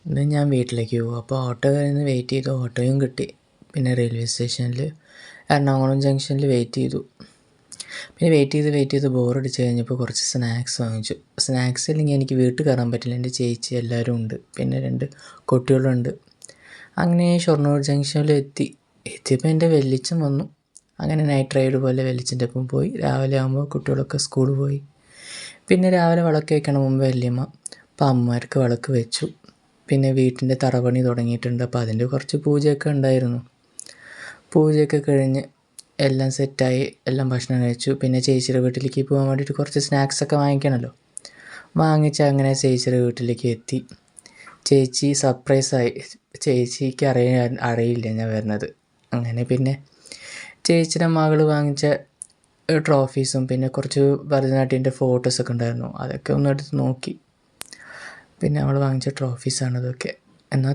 ഇന്ന് ഞാൻ വീട്ടിലേക്ക് പോകും. അപ്പോൾ ഓട്ടോക്കാരന് വെയിറ്റ് ചെയ്തു. ഓട്ടോയും കിട്ടി. പിന്നെ റെയിൽവേ സ്റ്റേഷനിൽ എറണാകുളം ജംഗ്ഷനിൽ വെയിറ്റ് ചെയ്തു. പിന്നെ വെയിറ്റ് ചെയ്ത് ബോറടിച്ച് കഴിഞ്ഞപ്പോൾ കുറച്ച് സ്നാക്സ് വാങ്ങിച്ചു. സ്നാക്സ് ഇല്ലെങ്കിൽ എനിക്ക് വീട്ടിൽ കയറാൻ പറ്റില്ല. എൻ്റെ ചേച്ചി എല്ലാവരും ഉണ്ട്. പിന്നെ 2 കുട്ടികളുണ്ട്. അങ്ങനെ ഷൊർണൂർ ജംഗ്ഷനിൽ എത്തിയപ്പോൾ എൻ്റെ വല്യച്ഛൻ വന്നു. അങ്ങനെ നൈറ്റ് റൈഡ് പോലെ വല്യച്ഛൻ്റെ ഒപ്പം പോയി. രാവിലെ ആകുമ്പോൾ കുട്ടികളൊക്കെ സ്കൂളിൽ പോയി. പിന്നെ രാവിലെ വിളക്ക് വയ്ക്കണം മുമ്പ് വല്യമ്മ. അപ്പോൾ അമ്മമാർക്ക് വിളക്ക് വെച്ചു. പിന്നെ വീട്ടിൻ്റെ തറപണി തുടങ്ങിയിട്ടുണ്ട്. അപ്പോൾ അതിൻ്റെ കുറച്ച് പൂജയൊക്കെ ഉണ്ടായിരുന്നു. പൂജയൊക്കെ കഴിഞ്ഞ് എല്ലാം സെറ്റായി, എല്ലാം ഭക്ഷണം കഴിച്ചു. പിന്നെ ചേച്ചിയുടെ വീട്ടിലേക്ക് പോകാൻ വേണ്ടിയിട്ട് കുറച്ച് സ്നാക്സൊക്കെ വാങ്ങിക്കണമല്ലോ. വാങ്ങിച്ച് അങ്ങനെ ചേച്ചിയുടെ വീട്ടിലേക്ക് എത്തി. ചേച്ചി സർപ്രൈസായി. ചേച്ചിക്ക് അറിയില്ല ഞാൻ വരുന്നത്. അങ്ങനെ പിന്നെ ചേച്ചിയുടെ മകൾ വാങ്ങിച്ച ട്രോഫീസും പിന്നെ കുറച്ച് ഭരതനാട്യൻ്റെ ഫോട്ടോസൊക്കെ ഉണ്ടായിരുന്നു. അതൊക്കെ ഒന്ന് എടുത്ത് നോക്കി. പിന്നെ അവൾ വാങ്ങിച്ച ട്രോഫീസാണ് ഇതൊക്കെ. എന്നാൽ